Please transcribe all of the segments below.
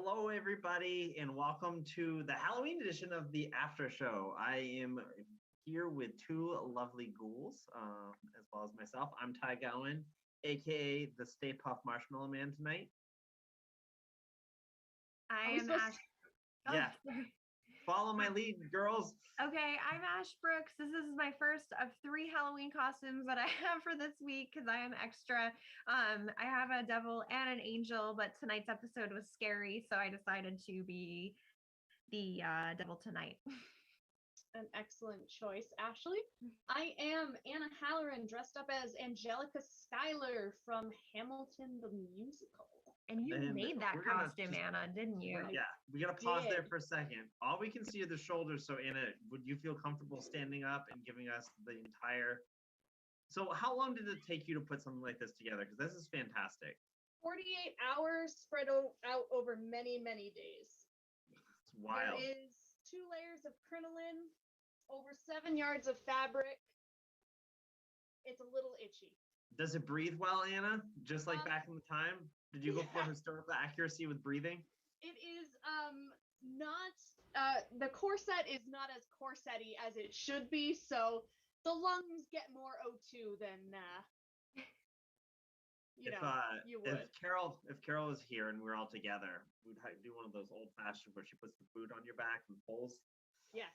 Hello, everybody, and welcome to the Halloween edition of the After Show. I am here with two lovely ghouls, as well as myself. I'm Ty Gowan, aka the Stay Puft Marshmallow Man tonight. I am Ash. Yeah. Follow my lead, girls. Okay, I'm Ash Brooks. This is my first of 3 Halloween costumes that I have for this week because I am extra. I have a devil and an angel, but tonight's episode was scary, so I decided to be the devil tonight. An excellent choice, Ashley. I am Anna Halloran, dressed up as Angelica Schuyler from Hamilton the Musical. And you made that costume, Anna, didn't you? Yeah, we gotta pause there for a second. All we can see are the shoulders. So Anna, would you feel comfortable standing up and giving us the entire... So how long did it take you to put something like this together? Because this is fantastic. 48 hours spread out over many, many days. It's wild. There is 2 layers of crinoline, over 7 yards of fabric. It's a little itchy. Does it breathe well, Anna? Just like back in the time? Did you go for historical accuracy with breathing? It is not, the corset is not as corset-y as it should be, so the lungs get more O2 than, you would. If Carol was here and we were all together, we'd do one of those old-fashioned where she puts the boot on your back and pulls. Yes.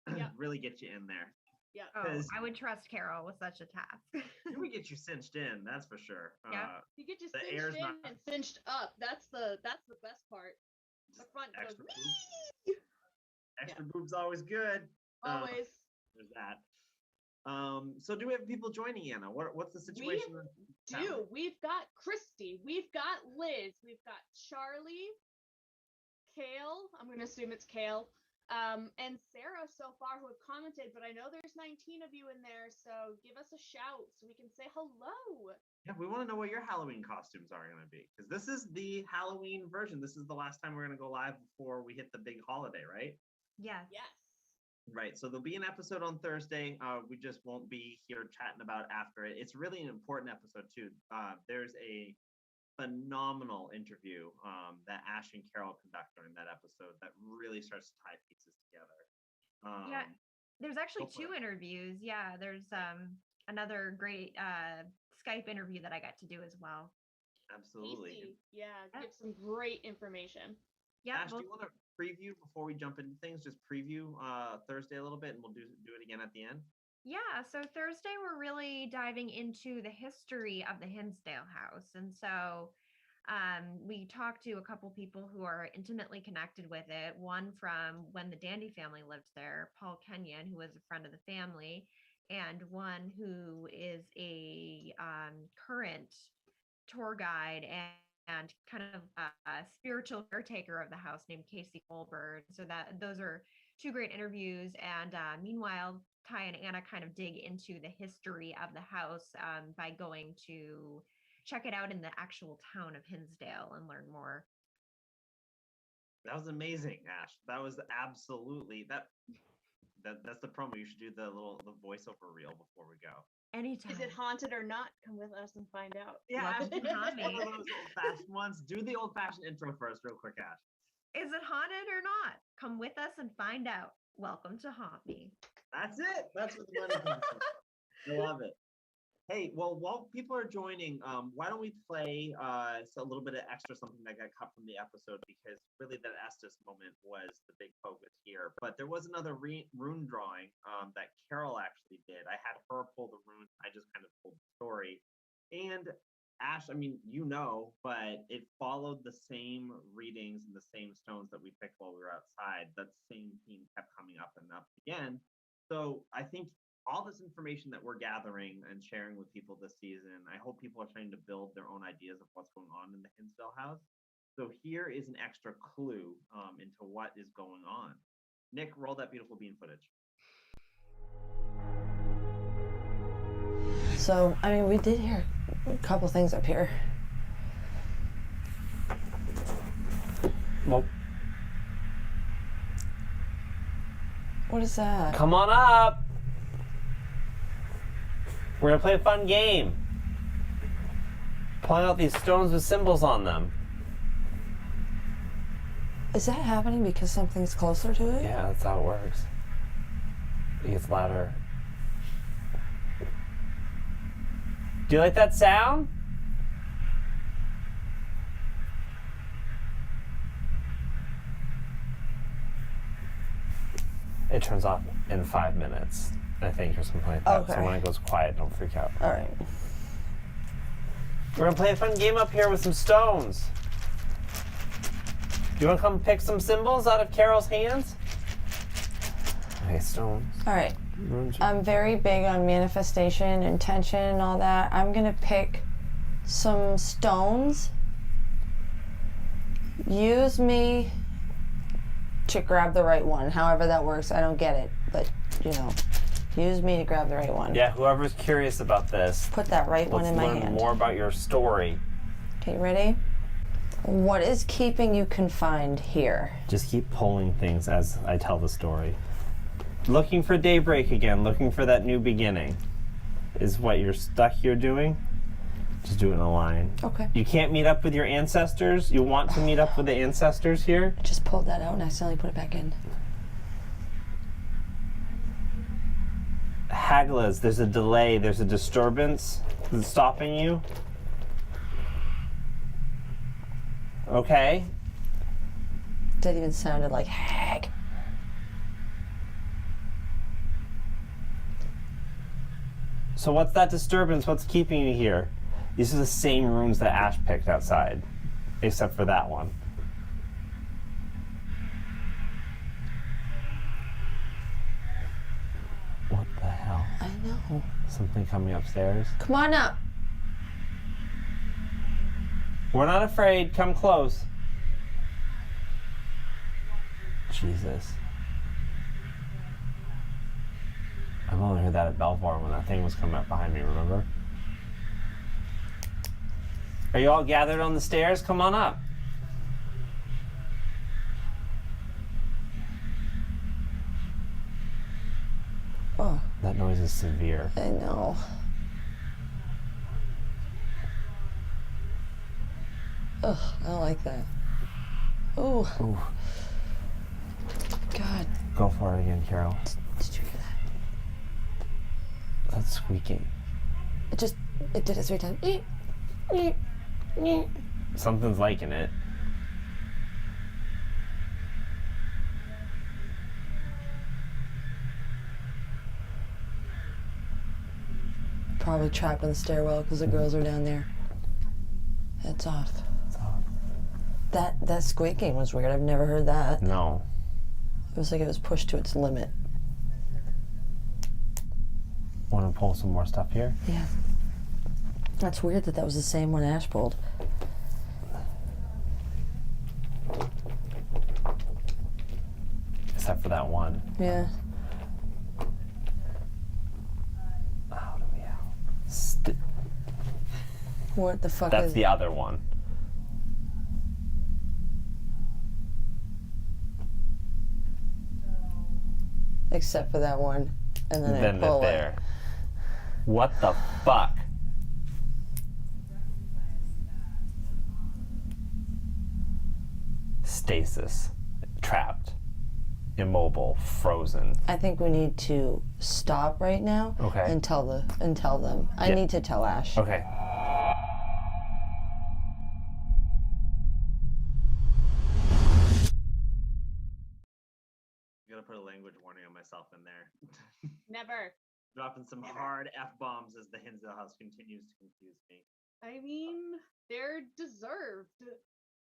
Yep. Really get you in there. Yeah. Oh, I would trust Carol with such a task. You would get you cinched in, that's for sure. Yeah. You get you cinched in and cinched up. That's the best part. The front goes. Extra boobs always good. Always. There's that. So do we have people joining, Anna? What's the situation? We've got Christy. We've got Liz. We've got Charlie. Kale. I'm gonna assume it's Kale. And Sarah so far who have commented, but I know there's 19 of you in there, so give us a shout so we can say hello. Yeah, we want to know what your Halloween costumes are going to be, because this is the Halloween version. This is the last time we're going to go live before we hit the big holiday, right? Yes. Right, so there'll be an episode on Thursday. We just won't be here chatting about after it. It's really an important episode too. There's a phenomenal interview that Ash and Carol conduct during that episode that really starts to tie pieces together. There's actually 2 interviews. Yeah, there's another great Skype interview that I got to do as well. Absolutely. Easy. Yeah, give some great information. Yeah. Ash, do you want to preview before we jump into things? Just preview Thursday a little bit, and we'll do it again at the end. Yeah, so Thursday we're really diving into the history of the Hinsdale House. And so we talked to a couple people who are intimately connected with it. One from when the Dandy family lived there, Paul Kenyon, who was a friend of the family, and one who is a current tour guide and kind of a spiritual caretaker of the house named Casey Colbert. So those are 2 great interviews. And meanwhile, Ty and Anna kind of dig into the history of the house by going to check it out in the actual town of Hinsdale and learn more. That was amazing, Ash. That was absolutely that's the promo. You should do the voiceover reel before we go. Anytime. Is it haunted or not? Come with us and find out. Yeah, Ash, one of those old-fashioned ones. Do the old-fashioned intro first, real quick, Ash. Is it haunted or not? Come with us and find out. Welcome to Haunt Me. That's it. That's what the money comes from. I love it. Hey, well, while people are joining, why don't we play a little bit of extra something that got cut from the episode, because really that Estes moment was the big focus here. But there was another rune drawing that Carol actually did. I had her pull the rune. I just kind of told the story. And Ash, I mean, but it followed the same readings and the same stones that we picked while we were outside. That same theme kept coming up and up again. So I think all this information that we're gathering and sharing with people this season, I hope people are trying to build their own ideas of what's going on in the Hinsdale House. So here is an extra clue into what is going on. Nick, roll that beautiful bean footage. So, I mean, we did hear a couple things up here. Well, what is that? come on up. We're gonna play a fun game. Pulling out these stones with symbols on them. Is that happening because something's closer to it? Yeah, that's how it works. It gets louder. Do you like that sound? It turns off in 5 minutes, I think, or something like that. Okay. So when it goes quiet, don't freak out. All right. We're gonna play a fun game up here with some stones. Do you wanna come pick some symbols out of Carol's hands? Okay, stones. All right. Runes. I'm very big on manifestation, intention, and all that. I'm gonna pick some stones. Use me to grab the right one. However that works, I don't get it, but use me to grab the right one. Yeah, whoever's curious about this, Put that right one let's in my learn hand. more about your story. Okay, ready? What is keeping you confined here? Just keep pulling things as I tell the story. Looking for daybreak again, looking for that new beginning is what you're stuck here doing. Just do it in a line. Okay. You can't meet up with your ancestors? You want to meet up with the ancestors here? I just pulled that out and I accidentally put it back in. Haglas, there's a delay, there's a disturbance that's stopping you. Okay. That even sounded like hag. So what's that disturbance? What's keeping you here? These are the same runes that Ash picked outside, except for that one. What the hell? I know. Something coming upstairs? Come on up. We're not afraid. Come close. Jesus. I've only heard that at Belvoir when that thing was coming up behind me, remember? Are you all gathered on the stairs? Come on up. Oh, That noise is severe. I know. Ugh, I don't like that. Oh, Ooh, God. go for it again, Carol. Did you hear that? That's squeaking. It did it 3 times. Eek, eek, eek. Something's liking it. Probably trapped in the stairwell because the girls are down there. It's off. It's off. That squeaking was weird. I've never heard that. No. It was like it was pushed to its limit. Want to pull some more stuff here? Yeah. That's weird that was the same one Ash pulled. Except for that one. Yeah. How do we have? What the fuck That's is the other one. Except for that one. And then I Then pull they're there. What the fuck? Stasis. Trapped. Immobile. Frozen. I think we need to stop right now Okay. and tell them. I Yeah. need to tell Ash. Okay. I'm gonna put a language warning on myself in there. Never. Dropping some hard F-bombs as the Hinsdale House continues to confuse me. I mean, they're deserved.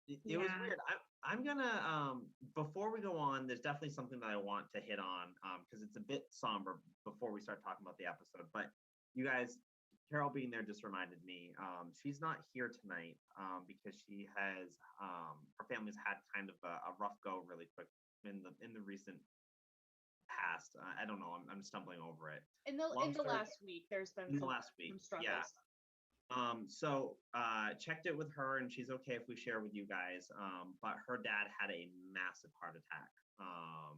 It was Yeah. weird. I'm gonna before we go on, there's definitely something that I want to hit on because it's a bit somber before we start talking about the episode. But you guys, Carol being there just reminded me she's not here tonight because she has her family's had kind of a rough go really quick in the recent past. I don't know. I'm stumbling over it. In the last week, there's been In the some, last week, some struggles. yeah. So checked it with her, and she's okay if we share with you guys. But her dad had a massive heart attack a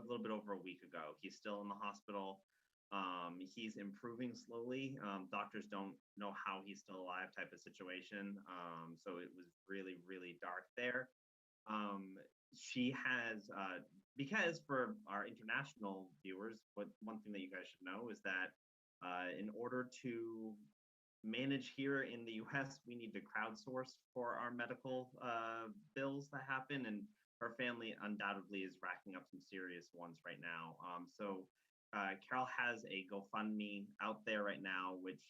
little bit over a week ago. He's still in the hospital. He's improving slowly. Doctors don't know how he's still alive, type of situation. So it was really, really dark there. She has, because for our international viewers, one thing that you guys should know is that in order to manage here in the US, we need to crowdsource for our medical bills that happen. And her family undoubtedly is racking up some serious ones right now. Carol has a GoFundMe out there right now, which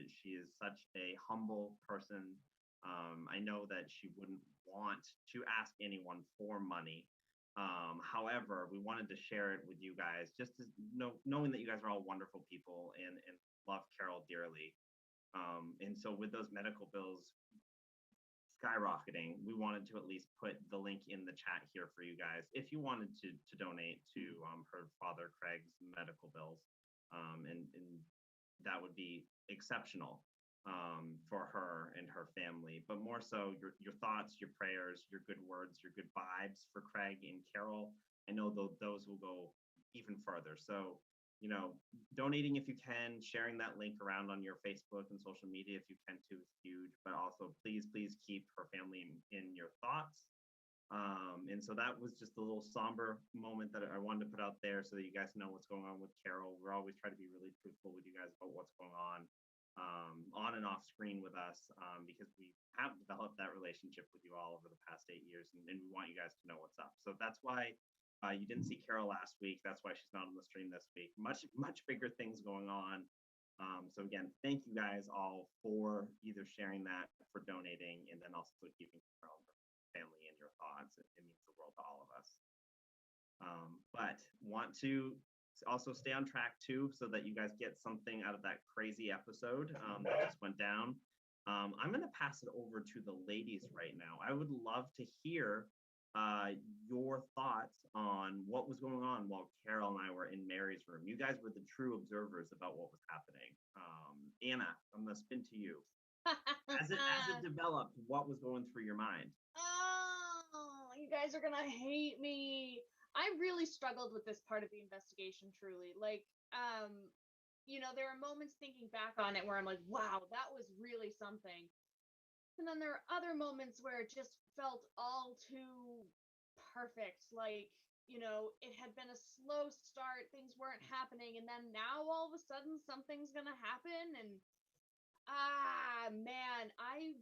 she is such a humble person. I know that she wouldn't want to ask anyone for money. However, we wanted to share it with you guys, just to knowing that you guys are all wonderful people and love Carol dearly. And so with those medical bills skyrocketing, we wanted to at least put the link in the chat here for you guys if you wanted to donate to her father Craig's medical bills, and that would be exceptional for her and her family. But more so, your thoughts, your prayers, your good words, your good vibes for Craig and Carol. I know those will go even further. So, donating if you can, sharing that link around on your Facebook and social media if you can too is huge. But also, please keep her family in your thoughts. And so that was just a little somber moment that I wanted to put out there so that you guys know what's going on with Carol. We're always trying to be really truthful with you guys about what's going on and off screen with us, because we have developed that relationship with you all over the past 8 years, and we want you guys to know what's up. So that's why you didn't see Carol last week. That's why she's not on the stream this week. Much bigger things going on. So again, thank you guys all for either sharing that, for donating, and then also keeping Carol and her family in your thoughts. It means the world to all of us. But want to also stay on track too, so that you guys get something out of that crazy episode that just went down. I'm going to pass it over to the ladies right now. I would love to hear your thoughts on what was going on while Carol and I were in Mary's room. You guys were the true observers about what was happening. Anna, I'm going to spin to you. As it developed, what was going through your mind? Oh, you guys are gonna hate me. I really struggled with this part of the investigation, truly. Like, there are moments thinking back on it where I'm like, wow, that was really something. And then there are other moments where it just felt all too perfect. Like, it had been a slow start, things weren't happening, and then now all of a sudden something's gonna happen, and man, I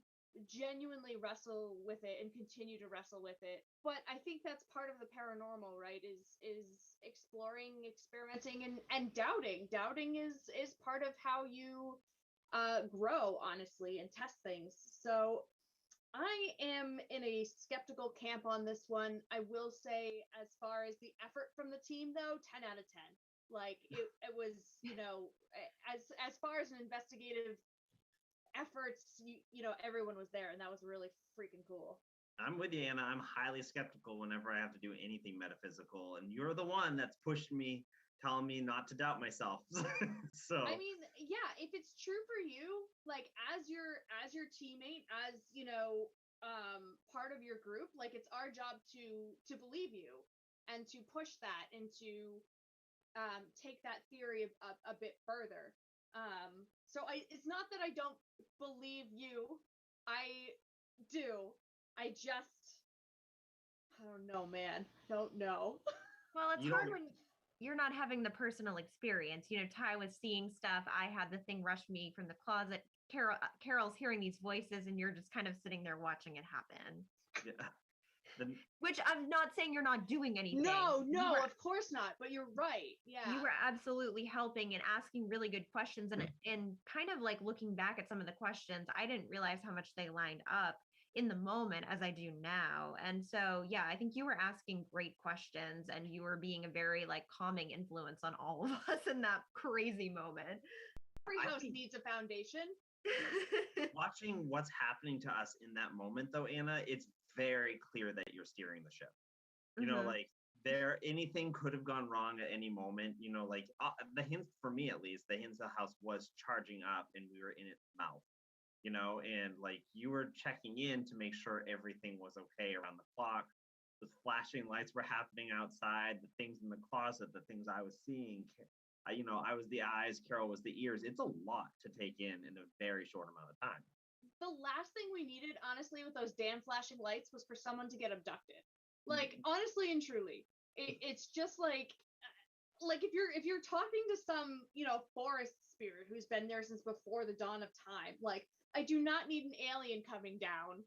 genuinely wrestle with it and continue to wrestle with it. But I think that's part of the paranormal, right? Is exploring, experimenting, and doubting. Doubting is part of how you grow, honestly, and test things. So I am in a skeptical camp on this one. I will say, as far as the effort from the team, though, 10 out of 10. Like, it was, as far as an investigative efforts, everyone was there, and that was really freaking cool. I'm with you, Anna. I'm highly skeptical whenever I have to do anything metaphysical, and you're the one that's pushed me, telling me not to doubt myself. So I mean, yeah, if it's true for you, like as your teammate, as part of your group, like it's our job to believe you and to push that and to take that theory a bit further. So it's not that I don't believe you. I do. I don't know, man. Don't know. Well, it's hard when you're not having the personal experience. Ty was seeing stuff. I had the thing rush me from the closet. Carol's hearing these voices, and you're just kind of sitting there watching it happen. Yeah. Which I'm not saying you're not doing anything. No, of course not. But you're right. Yeah. You were absolutely helping and asking really good questions, and kind of like looking back at some of the questions, I didn't realize how much they lined up in the moment as I do now. And so, yeah, I think you were asking great questions, and you were being a very calming influence on all of us in that crazy moment. Every house needs a foundation. Watching what's happening to us in that moment, though, Anna, it's very clear that you're steering the ship. Anything could have gone wrong at any moment. The hints, for me at least, the Hinsdale House was charging up, and we were in its mouth. And you were checking in to make sure everything was okay around the clock. The flashing lights were happening outside, the things in the closet, the things I was seeing. I was the eyes, Carol was the ears. It's a lot to take in a very short amount of time. the last thing we needed, honestly, with those damn flashing lights was for someone to get abducted. Like, honestly and truly, it's just like if you're talking to some, forest spirit who's been there since before the dawn of time, like, I do not need an alien coming down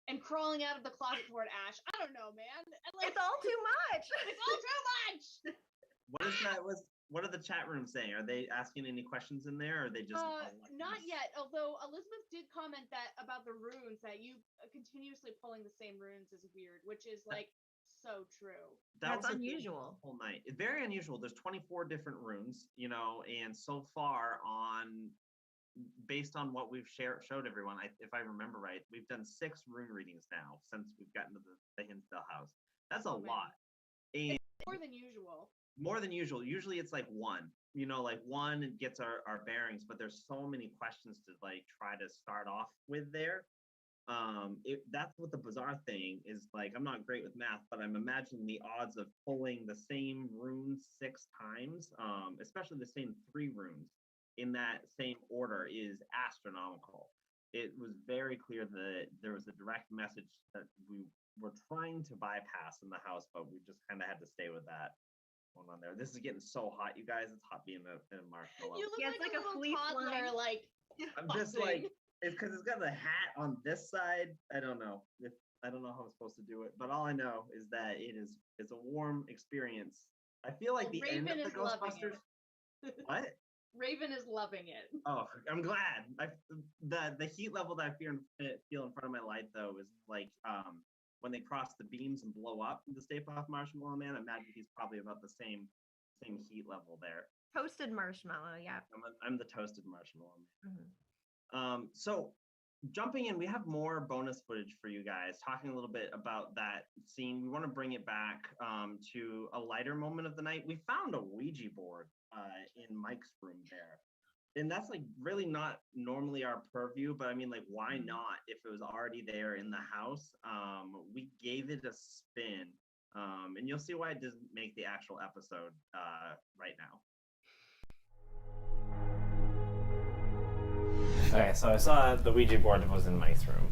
and crawling out of the closet toward Ash. I don't know, man. Like, It's all too much. it's all too much. What is that? What are the chat rooms saying? Are they asking any questions in there, or are they just? Not yet. Although Elizabeth did comment that about the runes, that you continuously pulling the same runes is weird, which is like so true. That's was a thing unusual. the whole night. It's very unusual. There's 24 different runes, and so far based on what we've showed everyone, if I remember right, we've done 6 rune readings now since we've gotten to the Hinsdale House. That's a lot. And it's more than usual. More than usual. Usually it's like one, like one gets our bearings, but there's so many questions to like try to start off with there. That's what the bizarre thing is. Like, I'm not great with math, but I'm imagining the odds of pulling the same runes 6 times, especially the same 3 runes in that same order, is astronomical. It was very clear that there was a direct message that we were trying to bypass in the house, but we just kind of had to stay with that going on there. This is getting so hot, you guys. It's hot being a marshmallow. You look Yeah, like it's a like a little fleece toddler, line. like. I'm just like, it's because it's got the hat on this side. I don't know how I'm supposed to do it, but all I know is that it's a warm experience. I feel like the Raven end of the is loving Ghostbusters. it. What? Raven is loving it. Oh, I'm glad. The heat level that I feel in front of my light, though, is like when they cross the beams and blow up the Stay Puft Marshmallow Man. I imagine he's probably about the same heat level there. Toasted marshmallow, yeah. I'm the toasted marshmallow man. Mm-hmm. So jumping in, we have more bonus footage for you guys, talking a little bit about that scene. We want to bring it back to a lighter moment of the night. We found a Ouija board in Mike's room there. And that's like really not normally our purview, but I mean, like, why not? If it was already there in the house, we gave it a spin, and you'll see why it doesn't make the actual episode right now. Okay, so I saw the Ouija board was in Mike's room.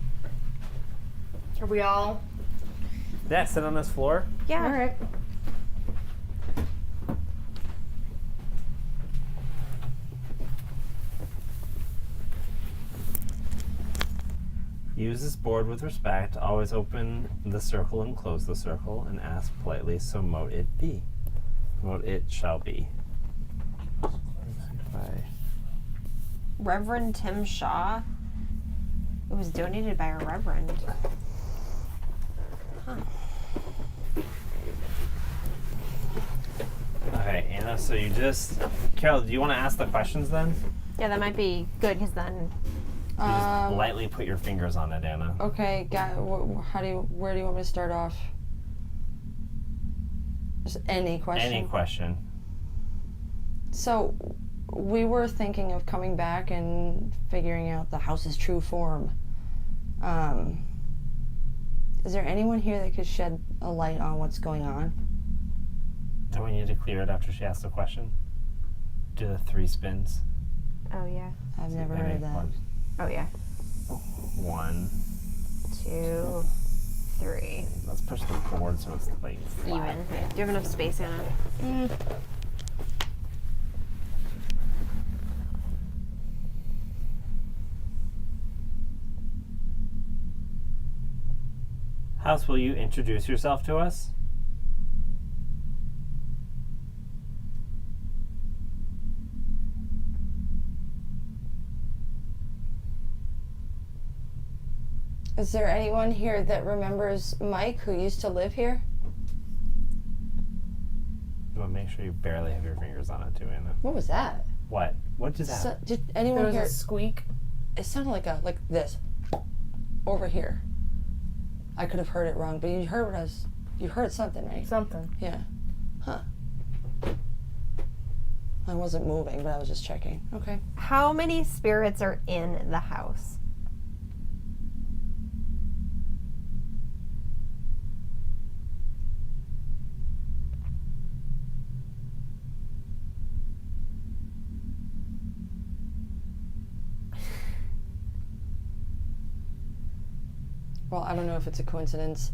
Are we all? Yeah, sit on this floor. Yeah. All right. Use this board with respect. Always open the circle and close the circle, and ask politely, so mote it be. Mote it shall be. Reverend Tim Shaw. It was donated by a reverend. Huh. Okay, Anna, so Carol, do you want to ask the questions then? Yeah, that might be good, because then... You just lightly put your fingers on it, Anna. Okay, where do you want me to start off? Just any question? Any question. So, we were thinking of coming back and figuring out the house's true form. Is there anyone here that could shed a light on what's going on? Do we need to clear it after she asks the question? Do the 3 spins. Oh, yeah. I've never heard of that. Oh, yeah. 1, 2, 3. Let's push the board so it's like flat. Even. Do you have enough space, Anna? House, will you introduce yourself to us? Is there anyone here that remembers Mike who used to live here? Well, make sure you barely have your fingers on it too, Anna. What was that? What? What just happened? Did anyone There was hear a squeak. It sounded like this over here. I could have heard it wrong, but you heard something, right? Something. Yeah. Huh. I wasn't moving, but I was just checking. Okay. How many spirits are in the house? Well, I don't know if it's a coincidence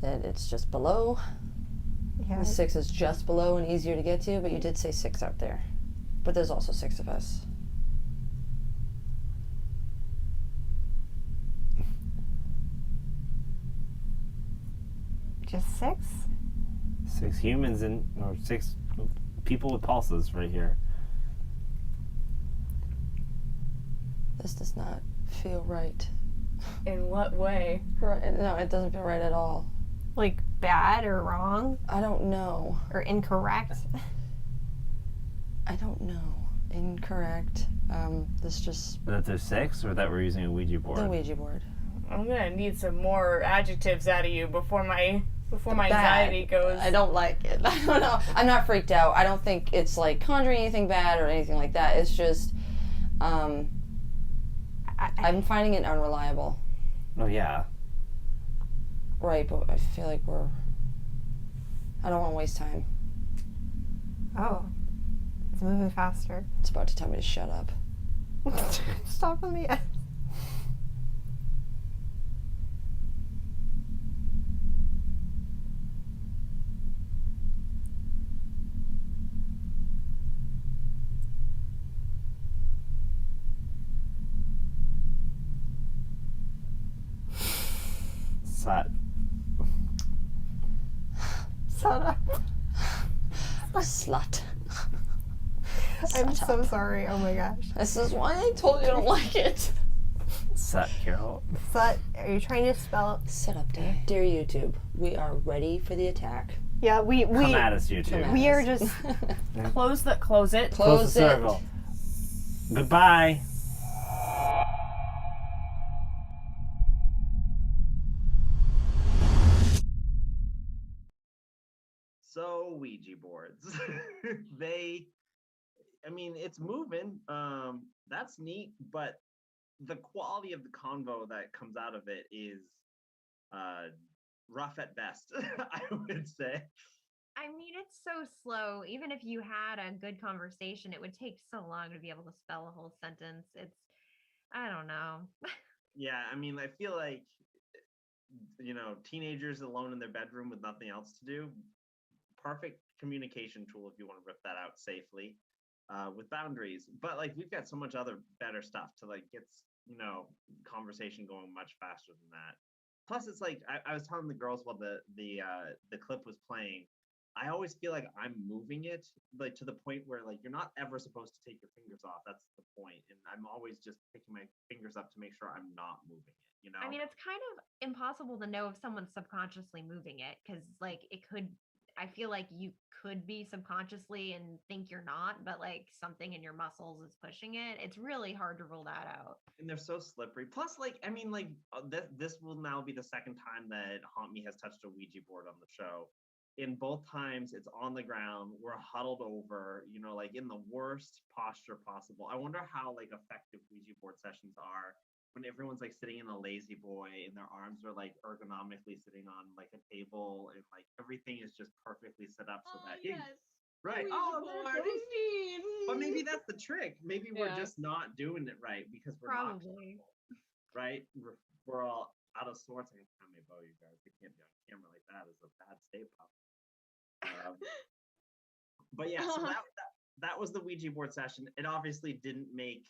that it's just below. Yeah. The 6 is just below and easier to get to, but you did say 6 up there. But there's also 6 of us. Just 6? 6 humans or 6 people with pulses right here. This does not feel right. In what way? Right? No, it doesn't feel right at all. Like bad or wrong I don't know. or incorrect? I don't know. Incorrect. This just That there's 6, or that we're using a Ouija board? the Ouija board. I'm gonna need some more adjectives out of you before my Bad. anxiety goes. I don't like it. I don't know. I'm not freaked out. I don't think it's like conjuring anything bad or anything like that. It's just, I'm finding it unreliable. Oh yeah. Right, but I feel like I don't want to waste time. Oh. It's moving faster. It's about to tell me to shut up. Stop on the end. Sat. Shut up. Slut. I'm Shut so up. sorry. Oh my gosh. This is why I told you I don't like it. Sat, Carol. Sut, are you trying to spell? Shut up, dear YouTube. We are ready for the attack. Yeah, we Come at us, you two. Come we at are us. just close it. Close the Close it. circle. Goodbye. So Ouija boards. It's moving. That's neat, but the quality of the convo that comes out of it is rough at best, I would say. I mean, it's so slow. Even if you had a good conversation, it would take so long to be able to spell a whole sentence. I don't know. Yeah, I feel like, teenagers alone in their bedroom with nothing else to do, perfect communication tool if you want to rip that out safely, with boundaries. But like, we've got so much other better stuff to like get, conversation going much faster than that. Plus, it's like I was telling the girls while the clip was playing, I always feel like I'm moving it, like to the point where like you're not ever supposed to take your fingers off. That's the point. And I'm always just picking my fingers up to make sure I'm not moving it. I mean, it's kind of impossible to know if someone's subconsciously moving it because, like, I feel like you could be subconsciously and think you're not, but like something in your muscles is pushing it. It's really hard to rule that out. And they're so slippery. Plus, this will now be the second time that Haunt Me has touched a Ouija board on the show. In both times, it's on the ground. We're huddled over, like in the worst posture possible. I wonder how like effective Ouija board sessions are when everyone's like sitting in a lazy boy and their arms are like ergonomically sitting on like a table and like everything is just perfectly set up so that yes. right. Ouija Oh board Lord. routine. But maybe that's the trick. Maybe we're just not doing it right because we're not Probably. comfortable, right? We're all out of sorts. I can't bow you guys. We can't be on camera like that. It's a bad stay pup. But yeah, so that was the Ouija board session. It obviously didn't make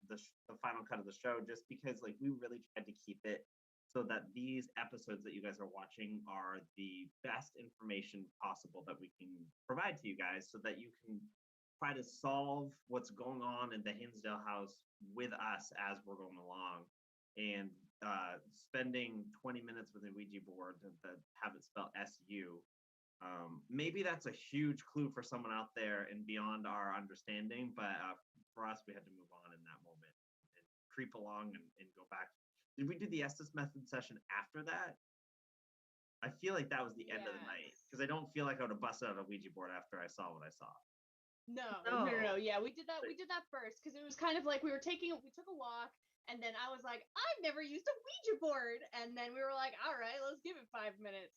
the final cut of the show just because like we really tried to keep it so that these episodes that you guys are watching are the best information possible that we can provide to you guys so that you can try to solve what's going on in the Hinsdale house with us as we're going along. And spending 20 minutes with a Ouija board to have it spelled SU. Maybe that's a huge clue for someone out there and beyond our understanding, but for us, we had to move on in that moment and creep along and go back. Did we do the Estes method session after that? I feel like that was the end of the night because I don't feel like I would have busted out a Ouija board after I saw what I saw. No. Yeah, we did that first because it was kind of like we took a walk and then I was like, I've never used a Ouija board. And then we were like, all right, let's give it 5 minutes.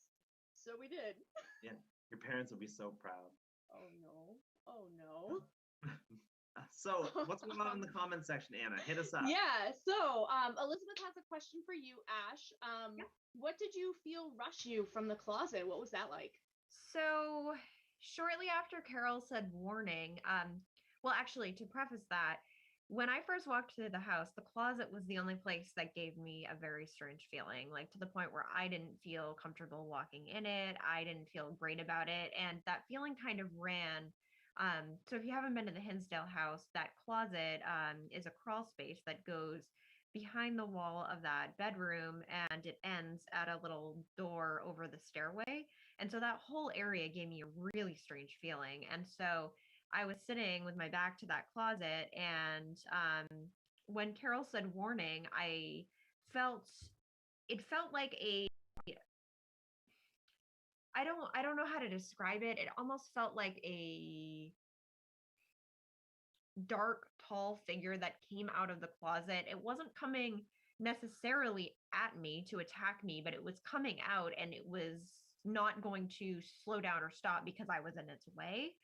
So we did. Yeah, your parents will be so proud. Oh no. So what's going on in the comment section, Anna? Hit us up. Yeah. So Elizabeth has a question for you, Ash. What did you feel rush you from the closet? What was that like? So shortly after Carol said warning, well, actually, to preface that, when I first walked through the house, the closet was the only place that gave me a very strange feeling, like to the point where I didn't feel comfortable walking in it. I didn't feel great about it. And that feeling kind of ran. So if you haven't been to the Hinsdale house, that closet is a crawl space that goes behind the wall of that bedroom and it ends at a little door over the stairway. And so that whole area gave me a really strange feeling. And so I was sitting with my back to that closet, and when Carol said warning, felt it felt like a I don't know how to describe it. It almost felt like a dark, tall figure that came out of the closet. It wasn't coming necessarily at me to attack me, but it was coming out and it was not going to slow down or stop because I was in its way.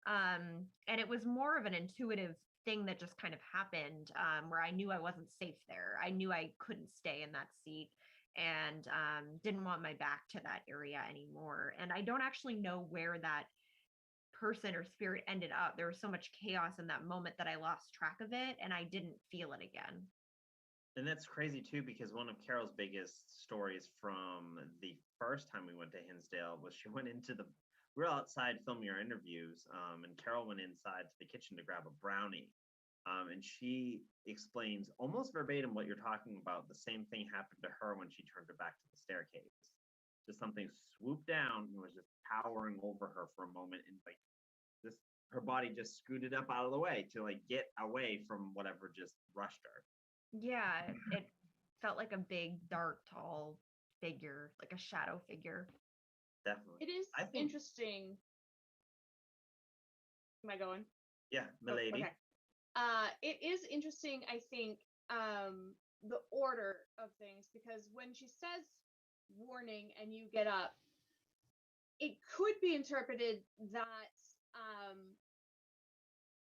And it was more of an intuitive thing that just kind of happened, where I knew I wasn't safe there. I knew I couldn't stay in that seat and didn't want my back to that area anymore. And I don't actually know where that person or spirit ended up. There was so much chaos in that moment that I lost track of it and I didn't feel it again. And that's crazy too, because one of Carol's biggest stories from the first time we went to Hinsdale was she went into we were outside filming our interviews, and Carol went inside to the kitchen to grab a brownie. And she explains almost verbatim what you're talking about. The same thing happened to her when she turned her back to the staircase. Just something swooped down and was just towering over her for a moment, and like this, her body just scooted up out of the way to like get away from whatever just rushed her. Yeah, it felt like a big, dark, tall figure, like a shadow figure. Definitely. It is interesting. Am I going? Yeah, milady. Okay. It is interesting, I think, the order of things, because when she says warning and you get up, it could be interpreted that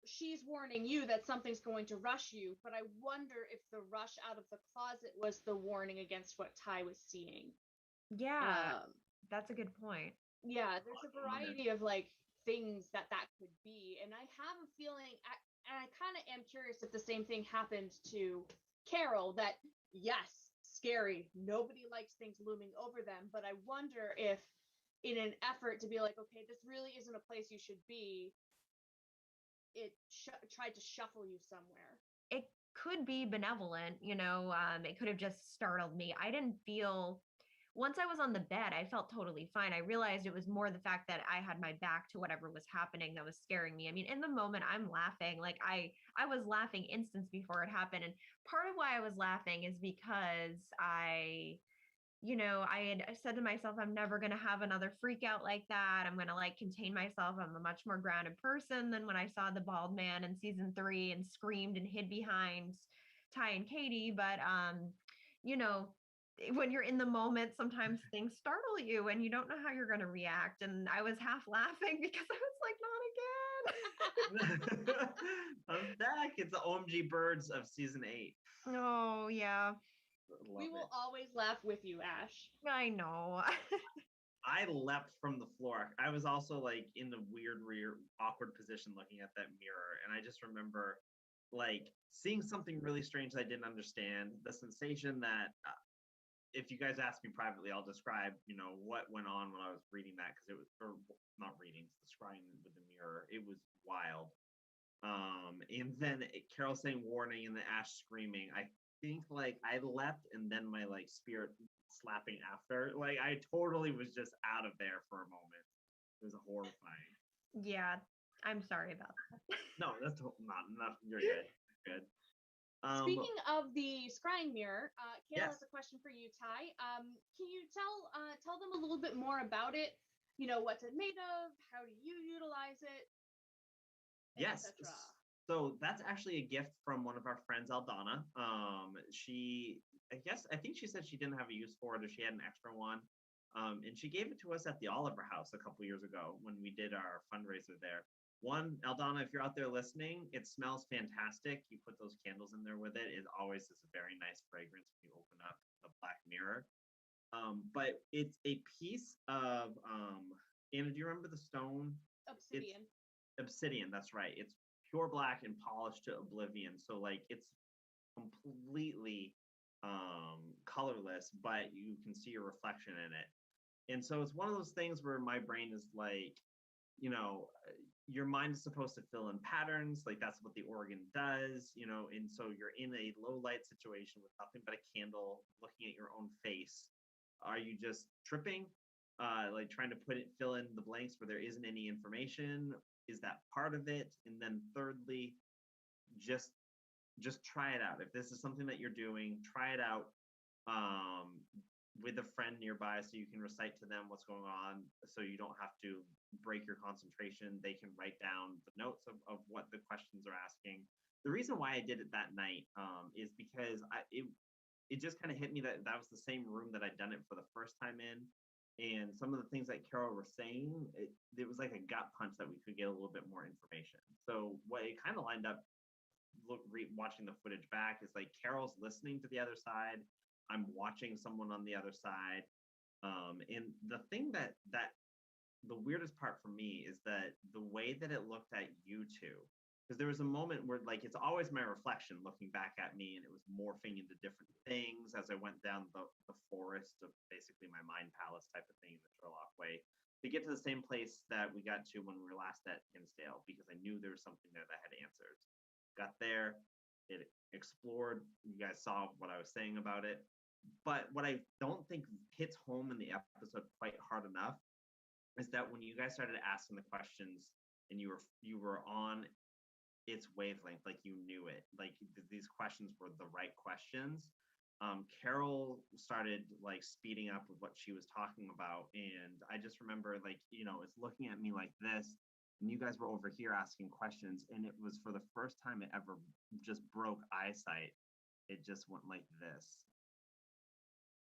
she's warning you that something's going to rush you, but I wonder if the rush out of the closet was the warning against what Ty was seeing. Yeah, that's a good point. Yeah, there's a variety of like things that could be, and I have a feeling, and I kind of am curious if the same thing happened to Carol, that yes, scary, nobody likes things looming over them, but I wonder if in an effort to be like, okay, this really isn't a place you should be, it tried to shuffle you somewhere. It could be benevolent, it could have just startled me. I didn't feel, once I was on the bed, I felt totally fine. I realized it was more the fact that I had my back to whatever was happening that was scaring me. I mean, in the moment I'm laughing, like I was laughing instance before it happened. And part of why I was laughing is because I had said to myself, I'm never going to have another freak out like that. I'm going to like contain myself. I'm a much more grounded person than when I saw the bald man in season 3 and screamed and hid behind Ty and Katie. But, when you're in the moment, sometimes things startle you and you don't know how you're going to react. And I was half laughing because I was like, not again. I'm back. It's the OMG birds of season 8. Oh, yeah. We will always laugh with you, Ash. I know. I leapt from the floor. I was also like in the weird, awkward position looking at that mirror. And I just remember like seeing something really strange that I didn't understand. The sensation that, if you guys ask me privately, I'll describe, what went on when I was reading that, because it was, or not reading, the scrying with the mirror. It was wild. And then Carol saying warning and the Ash screaming. I think like I leapt and then my like spirit slapping after. Like I totally was just out of there for a moment. It was horrifying. Yeah, I'm sorry about that. No, that's not enough. You're good. Good. Speaking of the scrying mirror, Kayla yes. has a question for you, Ty. Can you tell them a little bit more about it? What's it made of? How do you utilize it? Yes. So that's actually a gift from one of our friends, Aldana. I think she said she didn't have a use for it, or she had an extra one. And she gave it to us at the Oliver House a couple years ago when we did our fundraiser there. One, Aldana, if you're out there listening, it smells fantastic. You put those candles in there with it. It always is a very nice fragrance when you open up the black mirror. But it's a piece of Anna, do you remember the stone? Obsidian. It's obsidian, that's right. It's pure black and polished to oblivion. So like it's completely colorless, but you can see your reflection in it. And so it's one of those things where my brain is like, your mind is supposed to fill in patterns, like that's what the organ does, and so you're in a low light situation with nothing but a candle looking at your own face. Are you just tripping, like trying to fill in the blanks where there isn't any information? Is that part of it? And then thirdly, just try it out. If this is something that you're doing, try it out with a friend nearby so you can recite to them what's going on, so you don't have to break your concentration. They can write down the notes of what the questions are asking. The reason why I did it that night is because it just kind of hit me that was the same room that I'd done it for the first time in. And some of the things that Carol was saying, it was like a gut punch that we could get a little bit more information. So what it kind of lined up, watching the footage back, is like Carol's listening to the other side. I'm watching someone on the other side. And the thing that the weirdest part for me is that the way that it looked at you two, because there was a moment where like it's always my reflection looking back at me, and it was morphing into different things as I went down the forest of basically my mind palace type of thing in the Sherlock way, to get to the same place that we got to when we were last at Hinsdale, because I knew there was something there that had answers. Got there, it explored. You guys saw what I was saying about it. But what I don't think hits home in the episode quite hard enough is that when you guys started asking the questions and you were on its wavelength, like you knew it, like these questions were the right questions. Carol started like speeding up with what she was talking about, and I just remember like it's looking at me like this, and you guys were over here asking questions, and it was for the first time it ever just broke eyesight. It just went like this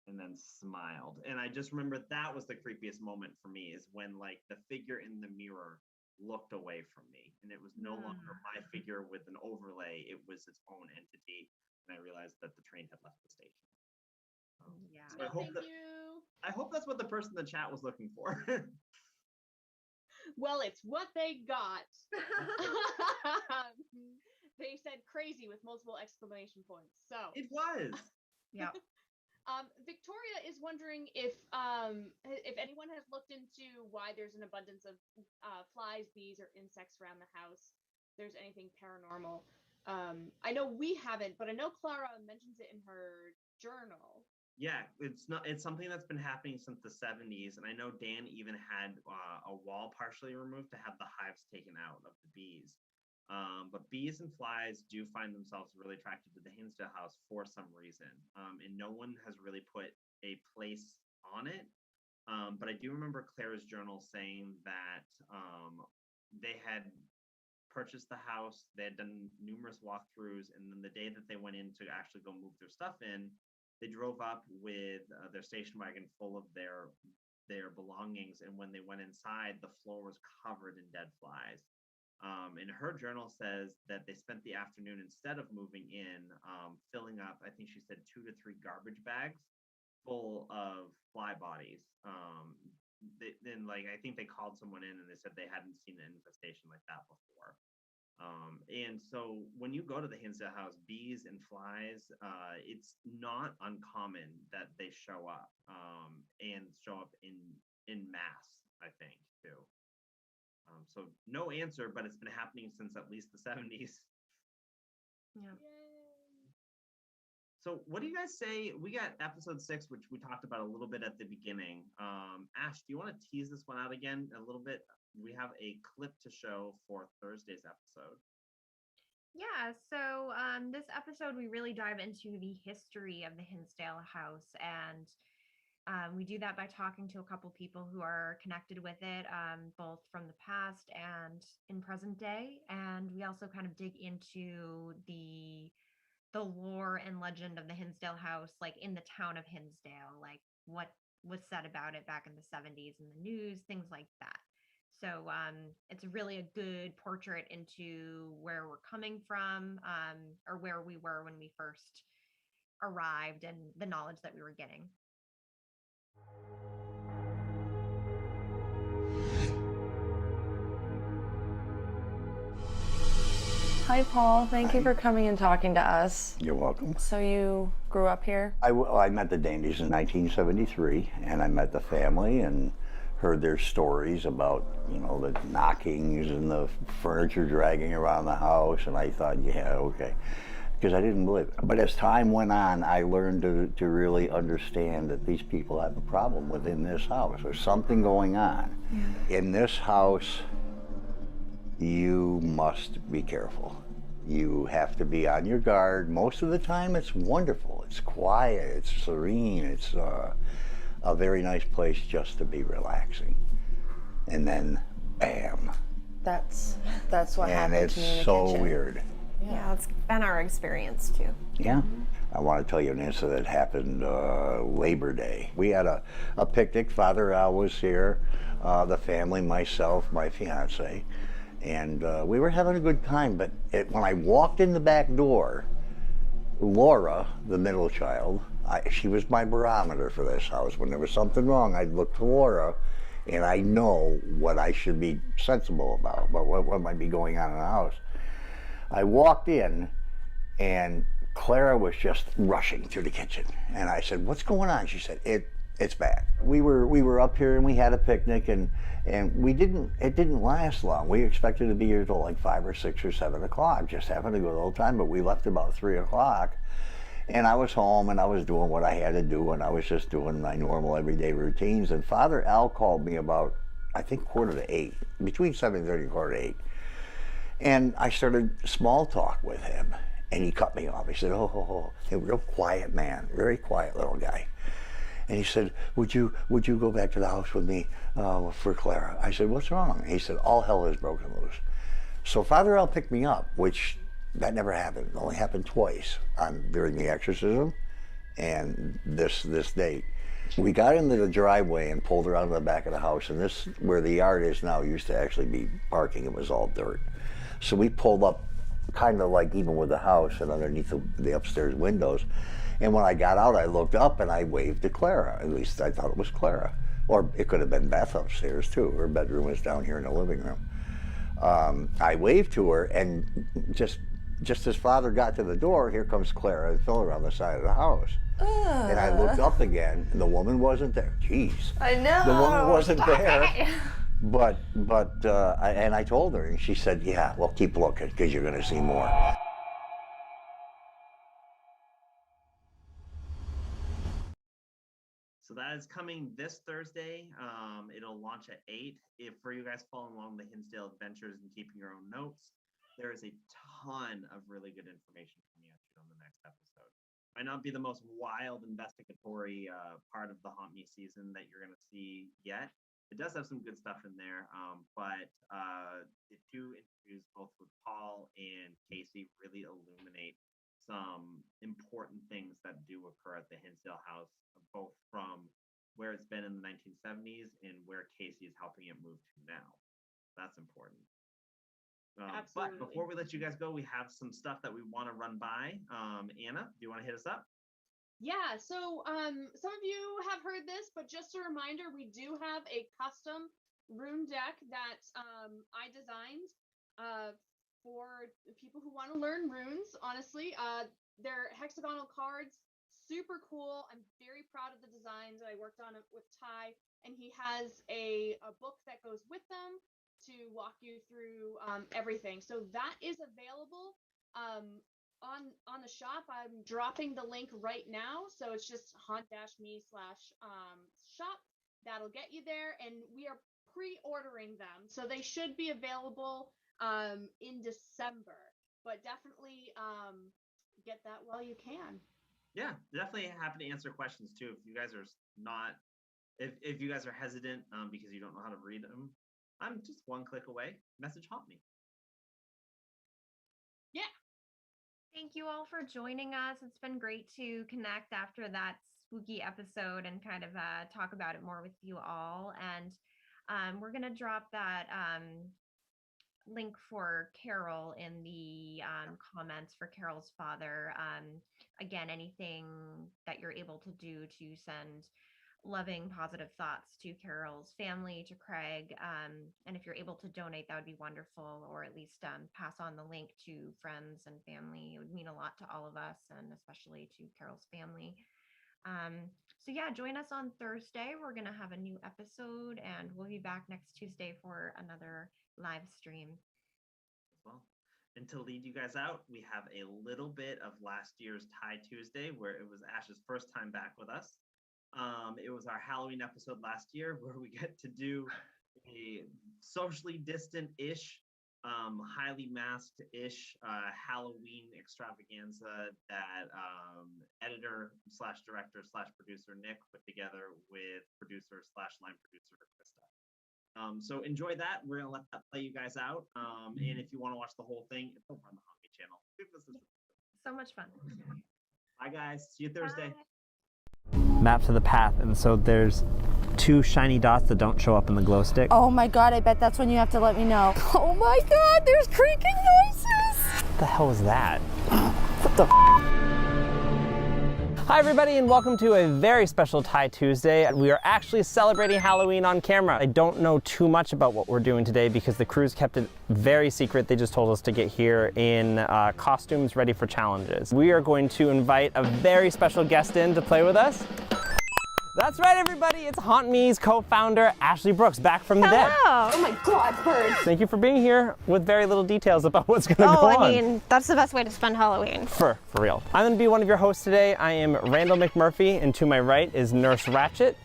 and then smiled. And I just remember that was the creepiest moment for me, is when like the figure in the mirror looked away from me, and it was no longer my figure with an overlay, it was its own entity. And I realized that the train had left the station. Yeah. So I hope that's what the person in the chat was looking for. Well, it's what they got. They said crazy with multiple exclamation points. So it was. Yeah. Victoria is wondering if anyone has looked into why there's an abundance of flies, bees, or insects around the house. If there's anything paranormal. I know we haven't, but I know Clara mentions it in her journal. Yeah, it's something that's been happening since the 70s, and I know Dan even had a wall partially removed to have the hives taken out of the bees. But bees and flies do find themselves really attracted to the Hinsdale house for some reason. And no one has really put a place on it. But I do remember Claire's journal saying that they had purchased the house, they had done numerous walkthroughs, and then the day that they went in to actually go move their stuff in, they drove up with their station wagon full of their belongings. And when they went inside, the floor was covered in dead flies. And her journal says that they spent the afternoon, instead of moving in, filling up, I think she said 2 to 3 garbage bags full of fly bodies. Then like I think they called someone in and they said they hadn't seen an infestation like that before. And so when you go to the Hinsdale house, bees and flies, it's not uncommon that they show up, and show up in mass, I think, too. So no answer, but it's been happening since at least the 70s. Yeah. Yay. So what do you guys say? We got episode 6, which we talked about a little bit at the beginning. Ash, do you want to tease this one out again a little bit? We have a clip to show for Thursday's episode. Yeah, so this episode, we really dive into the history of the Hinsdale house, and we do that by talking to a couple people who are connected with it, both from the past and in present day. And we also kind of dig into the lore and legend of the Hinsdale house, like in the town of Hinsdale, like what was said about it back in the 70s in the news, things like that. So it's really a good portrait into where we're coming from, or where we were when we first arrived, and the knowledge that we were getting. Hi, Paul. Thank you for coming and talking to us. You're welcome. So you grew up here? I met the Daindies in 1973, and I met the family and heard their stories about, the knockings and the furniture dragging around the house, and I thought, yeah, okay, because I didn't believe it. But as time went on, I learned to really understand that these people have a problem within this house. There's something going on. Yeah. In this house, you must be careful. You have to be on your guard. Most of the time it's wonderful, it's quiet, it's serene, it's a very nice place just to be relaxing. And then, bam. That's what happened to me in the And it's so kitchen. weird. Yeah, it's been our experience too. Yeah. I want to tell you an incident that happened Labor Day. We had a picnic. Father Al was here, the family, myself, my fiance. And we were having a good time, but when I walked in the back door, Laura, the middle child, she was my barometer for this house. When there was something wrong, I'd look to Laura, and I know what I should be sensible about, what might be going on in the house. I walked in, and Clara was just rushing to the kitchen, and I said, "What's going on?" She said, It's bad. We were up here and we had a picnic, and it didn't last long. We expected to be here till like 5 or 6 or 7 o'clock, just having a good old time, but we left about 3 o'clock. And I was home and I was doing what I had to do, and I was just doing my normal everyday routines. And Father Al called me about, I think, 7:45, between 7:30 and 7:45. And I started small talk with him, and he cut me off. He said, "Oh, a real quiet man, very quiet little guy." And he said, would you go back to the house with me for Clara? I said, "What's wrong?" He said, "All hell has broken loose." So Father Al picked me up, which that never happened. It only happened twice, during the exorcism and this date. We got into the driveway and pulled around to the back of the house, and this, where the yard is now, used to actually be parking. It was all dirt. So we pulled up kind of like even with the house and underneath the upstairs windows. And when I got out, I looked up and I waved to Clara. At least I thought it was Clara. Or it could have been Beth upstairs too. Her bedroom was down here in the living room. I waved to her, and just as Father got to the door, here comes Clara and Phil around the side of the house. And I looked up again, and the woman wasn't there. Jeez. I know. The woman wasn't there. But I told her, and she said, "Yeah, well, keep looking, because you're going to see more." So that is coming this Thursday. It'll launch at 8. If for you guys following along the Hinsdale adventures and keeping your own notes, there is a ton of really good information coming at you on the next episode. Might not be the most wild investigatory part of the Haunt Me season that you're going to see yet. It does have some good stuff in there, but the 2 interviews, both with Paul and Casey, really illuminate some important things that do occur at the Hinsdale House, both from where it's been in the 1970s and where Casey is helping it move to now. That's important. But before we let you guys go, we have some stuff that we want to run by. Anna, do you want to hit us up? Yeah, so some of you have heard this, but just a reminder, we do have a custom rune deck that I designed for people who want to learn runes. Honestly, they're hexagonal cards, super cool. I'm very proud of the designs. I worked on it with Ty, and he has a book that goes with them to walk you through everything. So that is available on the shop. I'm dropping the link right now, so it's just haunt-me/shop. That'll get you there, and we are pre-ordering them, so they should be available in December. But definitely get that while you can. Yeah, definitely happy to answer questions too. If you guys are not, if you guys are hesitant because you don't know how to read them, I'm just one click away. Message Haunt Me. Yeah. Thank you all for joining us. It's been great to connect after that spooky episode and kind of talk about it more with you all. And We're going to drop that link for Carol in the comments for Carol's father. Again, anything that you're able to do to send loving, positive thoughts to Carol's family, to Craig. And if you're able to donate, that would be wonderful, or at least pass on the link to friends and family. It would mean a lot to all of us, and especially to Carol's family. So yeah, join us on Thursday. We're going to have a new episode, and we'll be back next Tuesday for another live stream. Well, and to lead you guys out, we have a little bit of last year's Tie Tuesday, where it was Ash's first time back with us. It was our Halloween episode last year, where we get to do a socially distant-ish, highly masked-ish Halloween extravaganza that editor/director/producer Nick put together with producer/line producer Krista. So enjoy that. We're gonna let that play you guys out. And if you want to watch the whole thing, it's over on the Hockey channel. So much fun. Bye guys. See you Thursday. Bye. Map to the path, and so there's 2 shiny dots that don't show up in the glow stick. Oh my god, I bet that's when you have to let me know. Oh my god, there's creaking noises! What the hell was that? What the Hi everybody, and welcome to a very special Tie Tuesday. We are actually celebrating Halloween on camera. I don't know too much about what we're doing today because the crew's kept it very secret. They just told us to get here in costumes ready for challenges. We are going to invite a very special guest in to play with us. That's right, everybody. It's Haunt Me's co-founder, Ashley Brooks, back from the dead. Oh my god, birds. Thank you for being here with very little details about what's going to go on. I mean, that's the best way to spend Halloween. For real. I'm going to be one of your hosts today. I am Randall McMurphy, and to my right is Nurse Ratchet.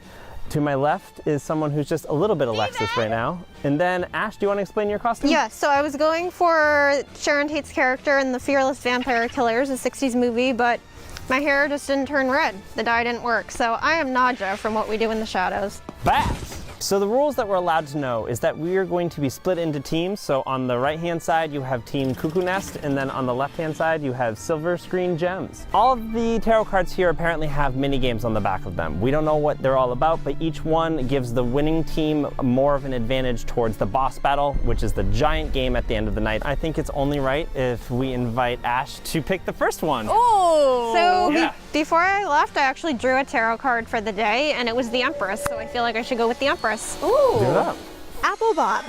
To my left is someone who's just a little bit Alexis right now. And then, Ash, do you want to explain your costume? Yeah, so I was going for Sharon Tate's character in The Fearless Vampire Killers, a 60s movie, but my hair just didn't turn red. The dye didn't work. So I am Nadja from What We Do in the Shadows. Bats! So the rules that we're allowed to know is that we are going to be split into teams. So on the right-hand side, you have Team Cuckoo Nest, and then on the left-hand side, you have Silver Screen Gems. All of the tarot cards here apparently have mini games on the back of them. We don't know what they're all about, but each one gives the winning team more of an advantage towards the boss battle, which is the giant game at the end of the night. I think it's only right if we invite Ash to pick the first one. Oh! So Yeah. before I left, I actually drew a tarot card for the day, and it was the Empress, so I feel like I should go with the Empress. Ooh! Do it up. Apple Bob.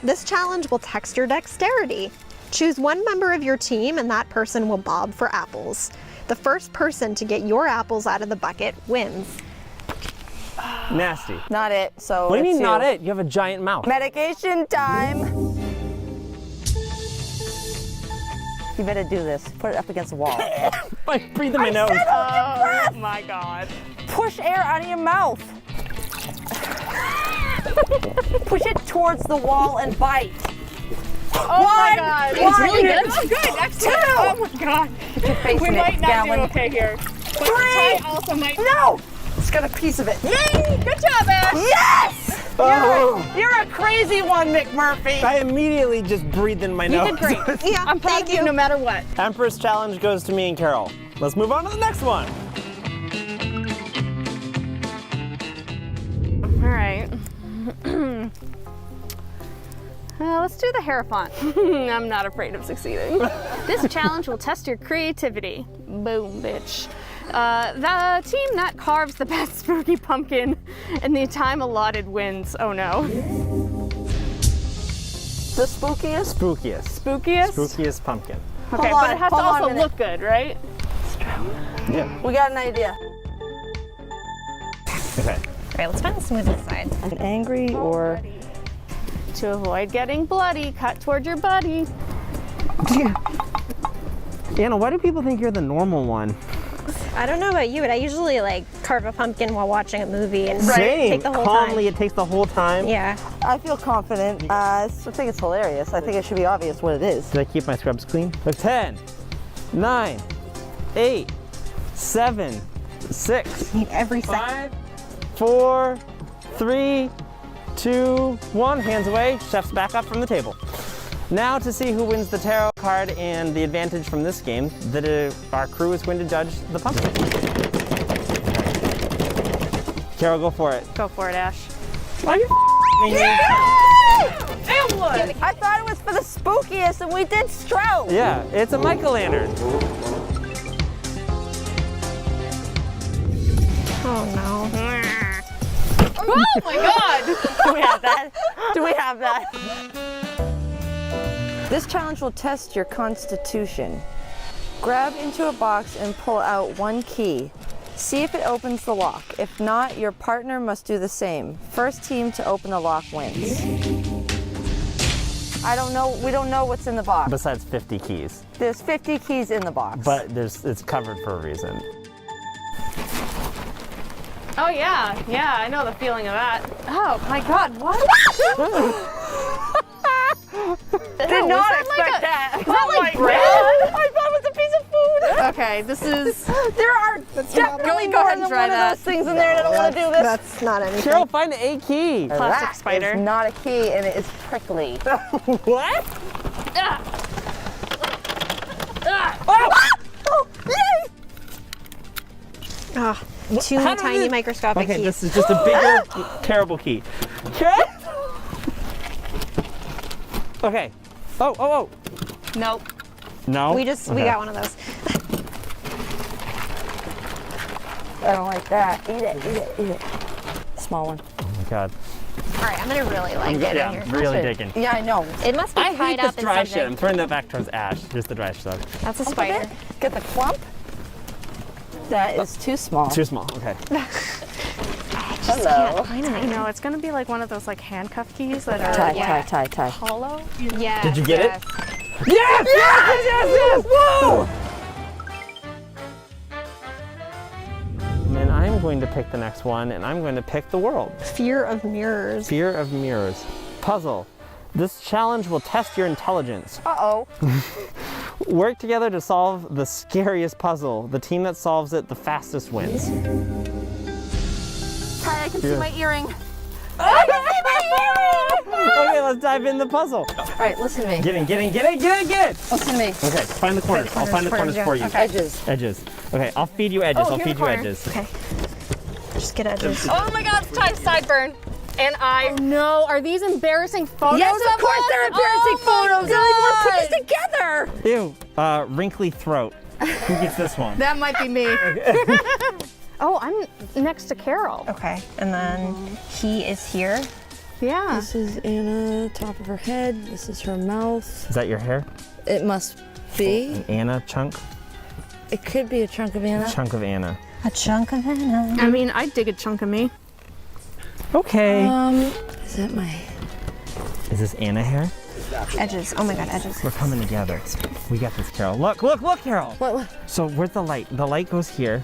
This challenge will test your dexterity. Choose one member of your team, and that person will bob for apples. The first person to get your apples out of the bucket wins. Nasty. Not it, so What do you it's mean not it? You have a giant mouth. Medication time. You better do this. Put it up against the wall. I breathe in my nose. Oh my god. Push air out of your mouth. Push it towards the wall and bite. Oh my god. It's really good. Oh, good. Next time. Oh my god. We might not do okay here. But the tie also might. No! It's got a piece of it. Yay! Good job, Ash. Yes! Oh. You're a crazy one, McMurphy. I immediately just breathed in my nose. You did great. Yeah, I'm proud of you no matter what. Empress challenge goes to me and Carol. Let's move on to the next one. All right. Let's do the Hierophant. I'm not afraid of succeeding. This challenge will test your creativity. Boom, bitch. The team that carves the best spooky pumpkin in the time allotted wins. Oh no. The spookiest? Spookiest. Spookiest? Spookiest pumpkin. Okay, Hold but on, it has to hold on a also minute. look good, right? Yeah. We got an idea. Okay. All right, let's find the smoothest side. Angry or... To avoid getting bloody, cut toward your buddy. Anna, why do people think you're the normal one? I don't know about you, but I usually like carve a pumpkin while watching a movie and Same. take the whole Calmly, time. it takes the whole time. Yeah. I feel confident. I think it's hilarious. I think it should be obvious what it is. Did I keep my scrubs clean? 10, 9, 8, 7, 6, Every second. 5, 4, 3, 2, 1. Hands away. Chef's back up from the table. Now to see who wins the tarot card and the advantage from this game, our crew is going to judge the pumpkin. Carol, go for it. Go for it, Ash. Are you Ambulance! I thought it was for the spookiest, and we did stroke. Yeah, it's a Michael-lantern. Oh no. Oh my god! Do we have that? Do we have that? This challenge will test your constitution. Grab into a box and pull out one key. See if it opens the lock. If not, your partner must do the same. First team to open the lock wins. I don't know, we don't know what's in the box. Besides 50 keys. There's 50 keys in the box. But it's covered for a reason. Oh yeah, I know the feeling of that. Oh my god, what? Did not expect that. Is that like bread? I thought it was a piece of food. Okay, this is. There are definitely go more ahead and than try one of that. those things in there, and I don't want to do this. That's not anything. Carol, find a key. Plastic That spider. is not a key, and it is prickly. What? Ah, two How did tiny it- microscopic Okay, keys. this is just a bigger, terrible key. Okay? Okay. Oh. Nope. No? We Okay. got one of those. I don't like that. Eat it. Small one. Oh my god. All right, I'm gonna really like get in here. really digging. Yeah, I know. It must be I tied hate up this in dry something. shit. I'm throwing that back towards Ash. Here's the dry stuff. That's a Look at spider. it. Get the clump. That is too small. Too small. Okay. Hello. I know it's gonna be like one of those like handcuff keys that are Tie. hollow. Yeah. Did you get Yes. it? Yes! Whoa! And I'm going to pick the next one, and I'm going to pick the world. Fear of mirrors. Fear of mirrors. Puzzle. This challenge will test your intelligence. Uh-oh. Work together to solve the scariest puzzle. The team that solves it the fastest wins. Ty, I can see my earring. Okay, let's dive in the puzzle. All right, listen to me. Get in. Listen to me. Okay, find the corners. I'll find the corners for you. Edges. Edges. Okay, I'll feed you edges. I'll here's feed the you corner. edges. Okay. Just get edges. Oh my god, it's Ty's sideburn. And I no, are these embarrassing photos? Yes, of course us? they're embarrassing Oh my photos. I don't even want to put God. this together. Ew. Wrinkly throat. Who gets this one? That might be me. Oh, I'm next to Carol. Okay, and then he is here. Yeah. This is Anna, top of her head. This is her mouth. Is that your hair? It must be. An Anna chunk? It could be a chunk of Anna. Chunk of Anna. A chunk of Anna. I mean, I'd dig a chunk of me. Okay. Is that my... Is this Anna hair? Edges. Oh my god, edges. We're coming together. We got this, Carol. Look, Carol. What? So where's the light? The light goes here.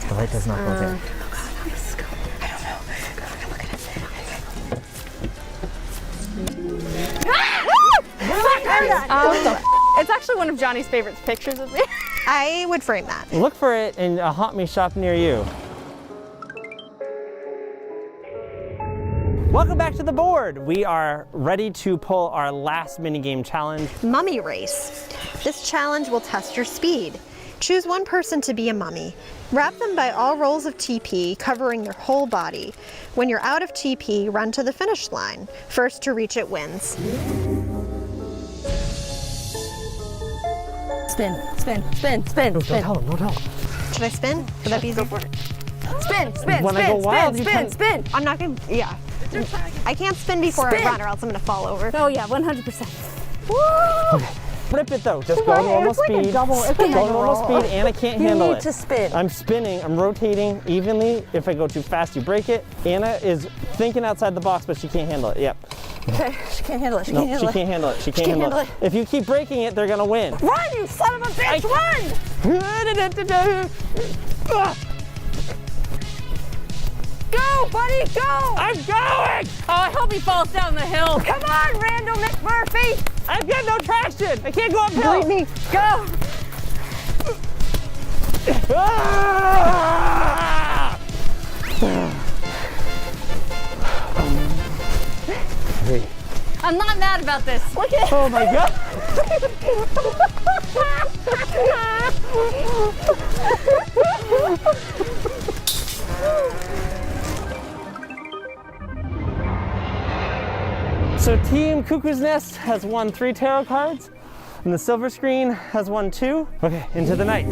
The light does not go there. It's actually one of Johnny's favorite pictures of me. I would frame that. Look for it in a Haunt Me shop near you. Welcome back to the board. We are ready to pull our last minigame challenge. Mummy race. This challenge will test your speed. Choose one person to be a mummy. Wrap them by all rolls of TP, covering their whole body. When you're out of TP, run to the finish line. First to reach it wins. Spin. Don't tell him. Should I spin? Would that be easier? Spin. When I go wild, you can- Spin. I'm not gonna, yeah. I can't spin before Spin. I run or else I'm gonna fall over. Oh yeah, 100%. Flip it though. Just go normal speed. Go normal speed. Anna can't You handle need it. to spin. I'm spinning. I'm rotating evenly. If I go too fast, you break it. Anna is thinking outside the box, but she can't handle it. Yep. Okay, she can't handle it. No, she can't handle it. She can't handle it. If you keep breaking it, they're gonna win. Run, you son of a bitch, run! Go, buddy, go! I'm going! Oh, I hope he falls down the hill. Come on, Randall McMurphy! I've got no traction. I can't go uphill. Believe me. Go! Ah! I'm not mad about this. Oh my god. So Team Cuckoo's Nest has won 3 tarot cards, and the silver screen has won 2. Okay, into the night.